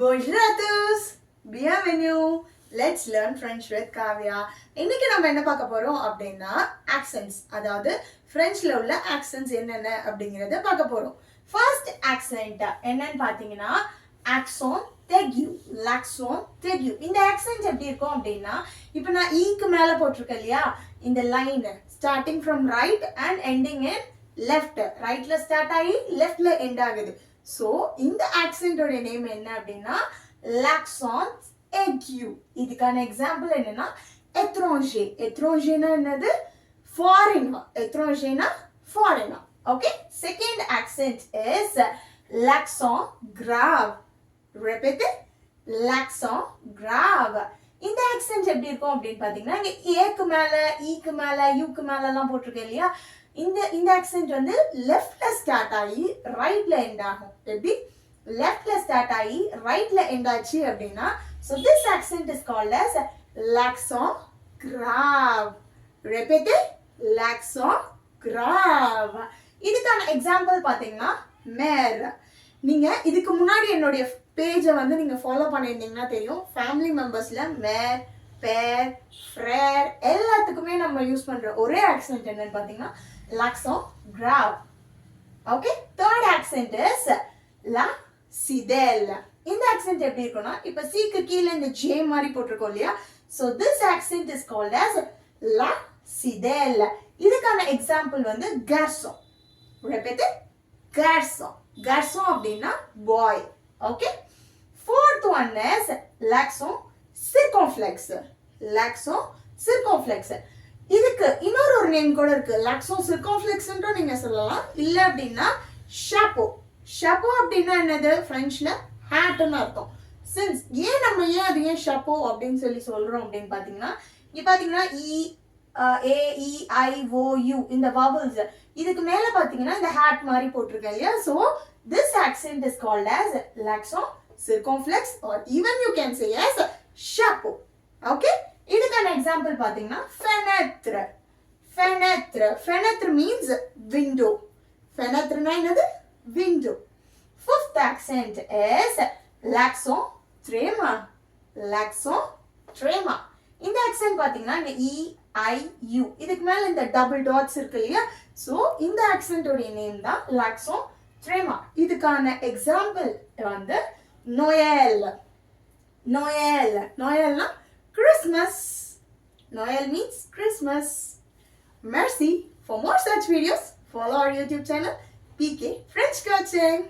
Bonjour à tous! Bienvenue! Let's learn French with Kavya. இன்னைக்கு நம்ம என்ன பார்க்க போறோம் அப்படின்னா accents. அதாவது Frenchல உள்ள accents என்னென்ன அப்படிங்கறத பார்க்க போறோம். First accent என்னன்னு பாத்தீங்கன்னா accent aigu. L'accent aigu. இந்த accent எப்படி இருக்கும் அப்படின்னா இப்போ நான் க்கு மேல போட்டுருக்கேன் இல்லையா இந்த line starting from right and ending in left. ரைட்ல ஸ்டார்ட் ஆகி லெஃப்ட்ல எண்ட் ஆகுது. So இந்த accent ஓட நேம் என்ன அப்படின்னா l'accent aigu. இதுக்கான எக்ஸாம்பிள் என்னன்னா étranger. étrangerனா என்னது? foreigner. étrangerனா foreigner. Okay? Second accent is l'accent grave. Repeat it. L'accent grave. இந்த accent எப்படி இருக்கும் அப்படின்னு பாத்தீங்கன்னா இங்க ஏக்கு மேல ஈக்கு மேல யூக்கு மேல எல்லாம் போட்டிருக்கேன் இல்லையா இந்த accent வந்து லெஃப்ட்ல ஸ்டார்ட் ஆகி ரைட்ல எண்ட் ஆகும். எப்படி? லெஃப்ட்ல ஸ்டார்ட் ஆகி ரைட்ல எண்ட் ஆச்சு அப்படின்னா so this accent is called as l'accent grave. Repeat it. l'accent grave. இதுக்கான எக்ஸாம்பிள் பாத்தீங்கன்னா மேர். நீங்க இதுக்கு முன்னாடி என்னுடைய பேஜை வந்து நீங்க ஃபாலோ பண்ணியிருந்தீங்கன்னா தெரியும் ஃபேமிலி மெம்பர்ஸ்ல மேர் பேர் ஃப்ரேர் எல்லாத்துக்குமே நம்ம யூஸ் பண்ற ஒரே ஆக்சென்ட் என்னன்னு பாத்தீங்கன்னா l'accent grave. Okay, third accent is la sidelle. இந்த ஆக்சென்ட் எப்படி இருக்கும்னா இப்ப சீக்கு கீழே இந்த ஜே மாதிரி போட்டிருக்கோம் இல்லையா so this accent is called as la sidelle. இதுக்கான எக்ஸாம்பிள் வந்து garçon. Repeat it. garçon. garçon அப்படின்னா boy. Okay, fourth one is l'accent circonflexe. l'accent circonflexe. இதுக்கு இன்னொரு நேம் கூட இருக்கு. l'accent circonflexன்ற நீங்க சொல்லலாம். இல்ல அப்படின்னா chapeau. chapeau அப்படின்னா என்னது? பிரெஞ்ச்ல ஹேட்னு அர்த்தம். சின்ஸ் நம்ம அது ஏன் chapeau அப்படின்னு சொல்றோம் அப்படின்னு பாத்தீங்கன்னா இங்க பாத்தீங்கன்னா ஏ இ ஐ ஓ யூ இந்த vowels இதுக்கு மேல பாத்தீங்கன்னா இந்த ஹேட் மாதிரி போட்டிருக்கேன் இல்லையா so this accent is called as l'accent circonflexe or even you can say as chapeau. Okay, இதுக்கான எக்ஸாம்பிள் பாத்தீங்கன்னா fenêtre. fenêtre. fenêtre means window. fenêtre னா என்னது? window. Fifth accent is l'accent tréma. l'accent tréma. இந்த accent பாத்தீங்கன்னா இந்த இ I you இதுக்கு மேல இந்த டபுள் டாட்ஸ் இருக்கு இல்லையா சோ இந்த accent உடைய நேம் தான் l'accent tréma. இதுக்கான எக்ஸாம்பிள் வந்து Noël. Noël. Noëlனா Christmas. Noël means Christmas. Merci. For more such videos, follow our YouTube channel PK French Coaching.